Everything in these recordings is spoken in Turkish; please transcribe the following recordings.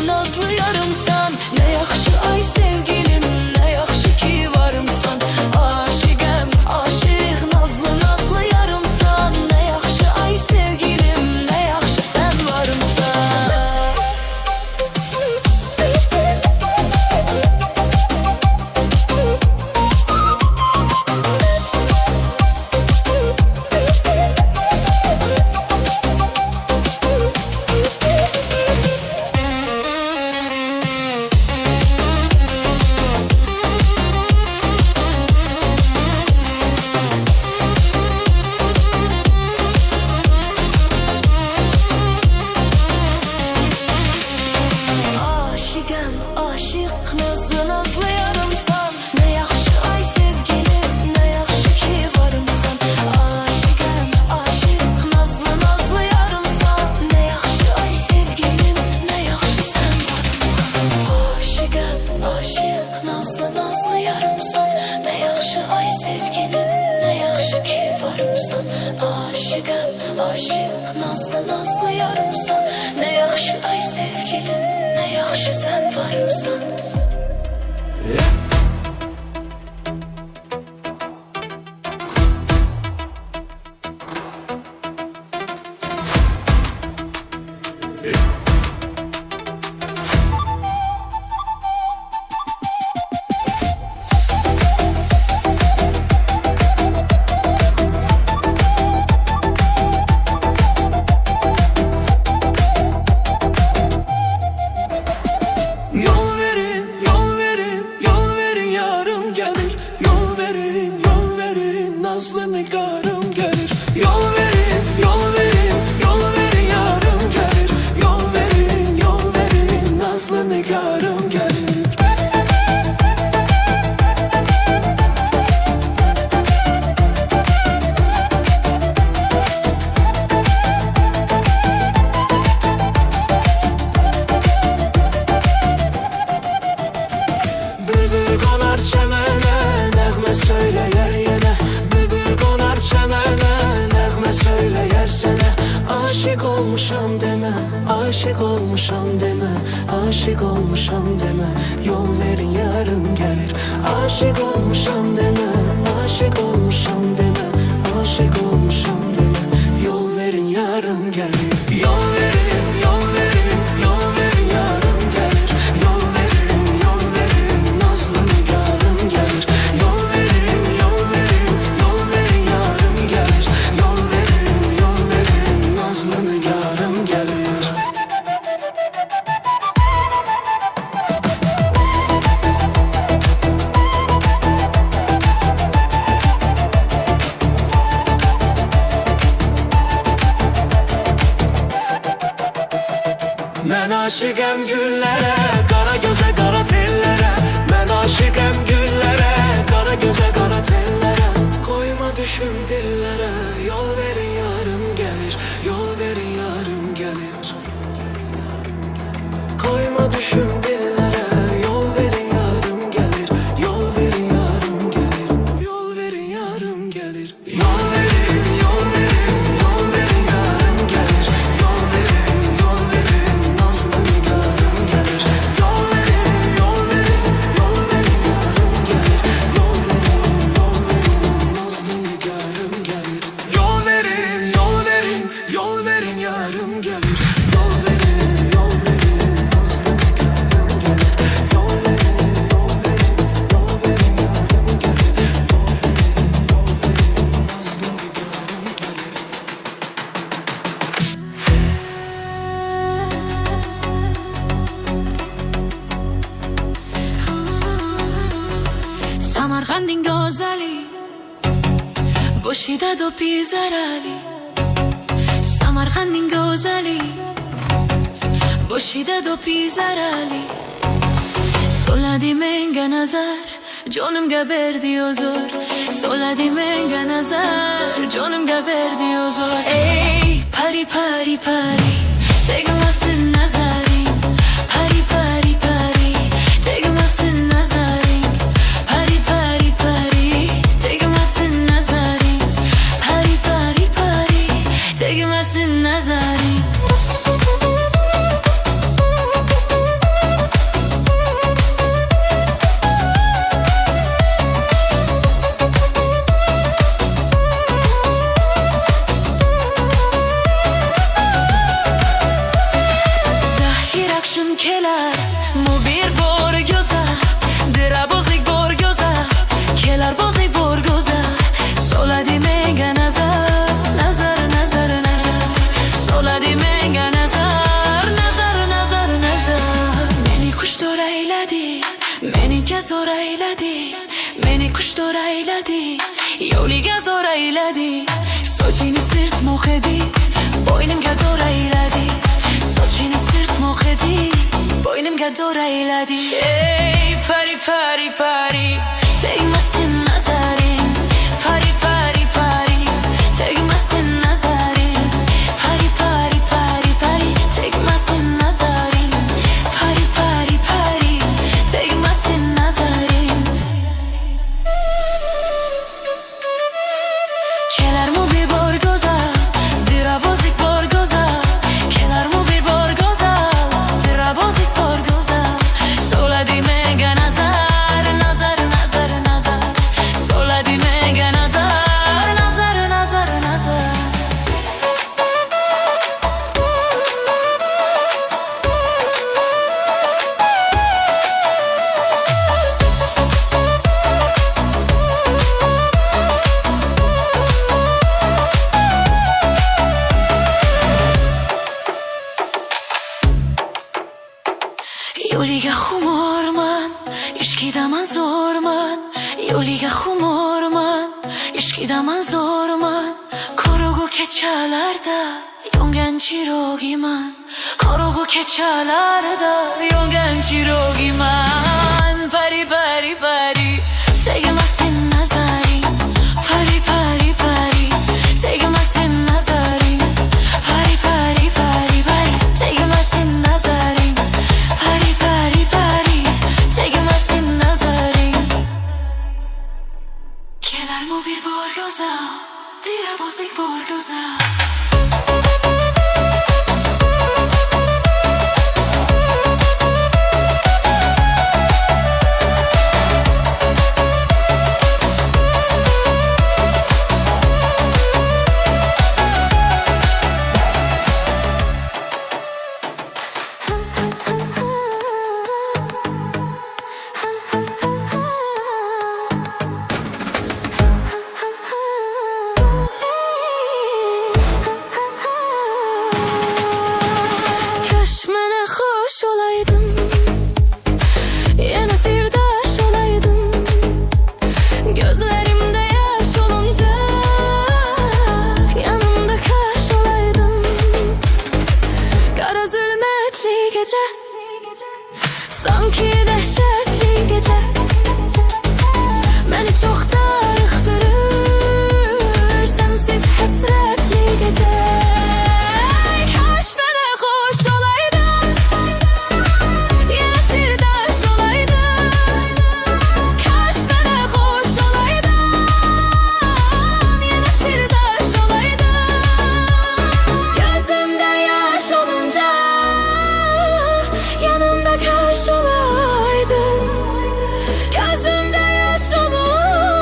nazlı nazlı yarımsan. Ne yaxşı ay sevgilim, ne yaxşı ki varımsan. Aşıqəm, aşıq, nazlı nazlı yarımsan. Ne yaxşı ay sevgilim, ne yaxşı sen varımsan. Aşıqəm, aşıq, nazlı nazlı yarımsan. Ne yaxşı ay sevgilim, ne yaxşı ki varımsan. Aşıqəm, aşıq, nazlı nazlı yarımsan. Ne yaxşı ay sevgilim, ne yaxşı sen varımsan. Aşıqəm, aşıq, nazlı nazlı yarımsan. Ne yaxşı ay sevgilim, ne yaxşı ki varımsan. Aşıqəm, aşıq, nazlı nazlı yarımsan. Ne yaxşı ay sevgilim, ne yaxşı sen varımsan. Yol verin, yol verin, yol verin yarım gelir. Yol verin, yol verin, nazlı nigarım gelir. Yol verin, yol verin, yol verin yarım gelir. Yol verin, yol verin, nazlı nigarım gelir. Bülbül konar çemene, nəğmə söyleyer yenə. Bülbül konar çemene, nəğmə söyleyer sənə. Aşık olmuşam deme, aşık olmuşam deme, aşık olmuşam deme. Yol verin yarım gelir. Aşık olmuşam deme, aşık olmuşam deme, aşık olmuşam deme. Yol verin yarım gelir. Yol verin, yol verin, yol verin yarım gelir. Yol verin, yol verin, nazlı nigarım gelir. Yol verin, yol verin, yol verin yarım gelir. Yol verin, yol verin, nazlı nigarım gelir. Mən aşıqəm güllərə, qara gözə, qara tellərə. Mən aşıqəm güllərə, qara gözə, qara tellərə. Koyma düşüm dillərə, yol verin yarım gelir. Yol verin yarım gelir. Koyma düşüm dillere, yol verin yarım gelir. Yol verin yarım gelir. Yol verin yarım gelir. Yol verin, yol verin, yol verin yarım gelir. Yol verin, yol verin, nazlı nigarım gelir. Yol verin, yol verin, yol verin yarım gelir. Yol verin, yol verin, nazlı nigarım gelir. Yol verin, yol verin, yol verin yarım gelir. Yol verin, yol verin, nazlı nigarım gelir. Yol verin, yol verin, yol verin yarım gelir. Yol verin, yol verin, nazlı nigarım gelir. Samarqanding go'zali, boshida do'pi zarali. Samarqanding go'zali, boshida do'pi zarali. Soladi menga nazar, jonimga berdi huzur. Soladi menga nazar, jonimga berdi huzur. Ey pari pari pari, tegmasin nazaring. Pari pari pari, tegmasin nazaring. Pari pari pari, tegmasin nazaring. Pari pari pari, tegmasin nazaring. başın keler mu bir borgoza Dirabozik borgoza Kelar bozik borgoza Soladi menga nazar Nazar, nazar, nazar Soladi menga nazar Nazar, nazar, nazar Meni kuştor eyledi Meni gezor eyledi Meni kuştor eyledi Yoliga zor eyledi Sochini sirt mokhedi Boynimga dor eyledi Sochini sirt mokhedi Boynimga dor eyledi Ey pari pari pari Tegmasin nazarin Pari pari pari Tegmasin nazarin Pari pari pari pari Tegmasin nazarin Pari pari pari Tegmasin nazarin Kelar mu bir borgoza Dirabozik borgoza Kelar mu bir borgoza Dirabozik borgoza Soladi menga nazar Nazar, nazar, nazar Soladi menga nazar Nazar, nazar, nazar Yoliga xumorman ishqidaman zo'rman Yoliga xumorman ishqidaman zo'rman Qorong'u kechalarda yongan chirogiman Qorong'u kechalarda yongan chirogiman Pari pari pari tegmasin nazaring Pari pari pari tegmasin nazaring Pari pari pari pari tegmasin nazaring Pari pari pari tegmasin nazaring Kelar mu bir borgoza Dirabozik borgoza Kaş mene hoş olaydın Yana sirdaş olaydın Gözlerimde yaş olunca Yanımda kaş olaydın Kara zulmetli gece Sanki dehşetli gece Beni çok darıktırır Sensiz hasretli gece Kaş bana hoş olaydın Yine sirdaş olaydın Kaş bana hoş olaydın Yine sirdaş olaydın Gözümde yaş olunca Yanımda kaş olaydın Gözümde yaş olunca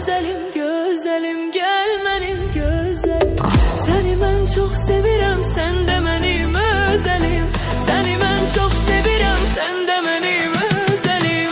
gözəlim, gözəlim, gəl mənim gözəlim. Səni mən çox sevirəm, sən də mənim özəlim. Səni mən çox sevirəm, sən də mənim özəlim.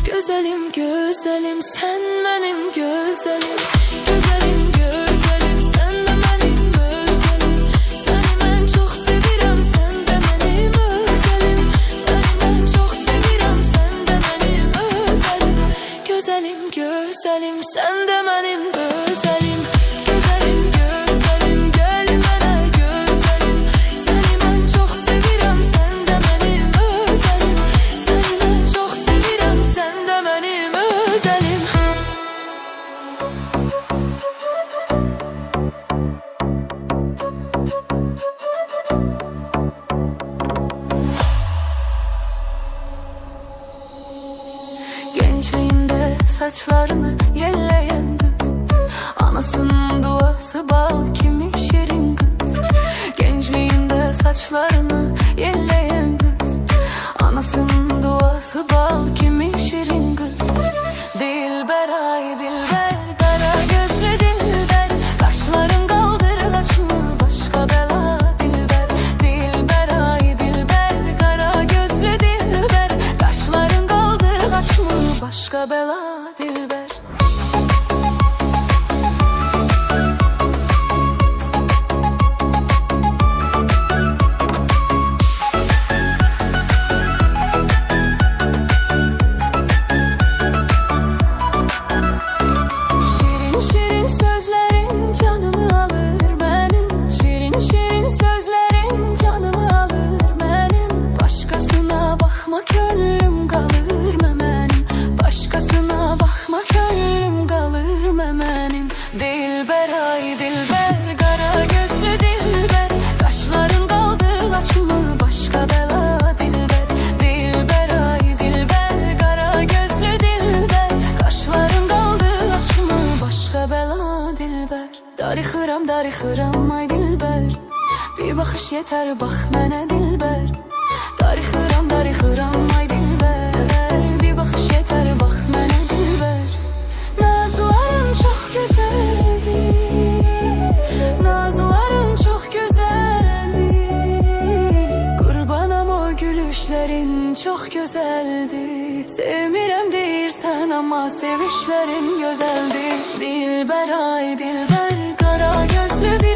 Gözəlim, gözəlim, sən mənim gözəlim. Gözəlim, gözəlim, sən də mənim özəlim. Səni mən çox sevirəm, sən də mənim özəlim. Səni mən çox sevirəm, sən də mənim özəlim. Gözəlim, gözəlim, sən də mənim özəlim. Gözəlim, gözəlim, gəl mənə gözəlim. Səni mən çox sevirəm, sən də mənim özəlim. Səni mən çox sevirəm, sən də mənim özəlim. Gençliğinde saçlarını yelleyen kız, anasının duası bal, kimi şirin kız. Gençliğinde saçlarını yelleyen kız, anasının duası bal, kimi şirin kız. Dilber ay dilber, kara gözlü dilber, kaşların kaldır kaçma başka bela dilber. Dilber ay dilber, kara gözlü dilber, kaşların kaldır kaçma başka bela dilber. Şirin şirin sözlerin canımı alır benim. Şirin şirin sözlerin canımı alır benim. Başkasına bakma gönlüm kalır memenim. Başkasına bakma gönlüm kalır memenim. Dilber ay dilber, kara gözlü dilber, kaşların kaldır kaçma başka bela dilber. Dilber ay dilber, kara gözlü dilber, kaşların kaldır kaçma başka bela dilber. Darıxıram darıxıram ay dilber, bir bakış yeter bak mənə dilber. Darıxıram darıxıram ay dilber, bir bakış yeter bak mənə dilber. Nazların çok güzeldi, nazların geldi. Sevmirəm deyirsən ama sevişlerin gözeldi. Dilber ay dilber, kara gözlü dilber.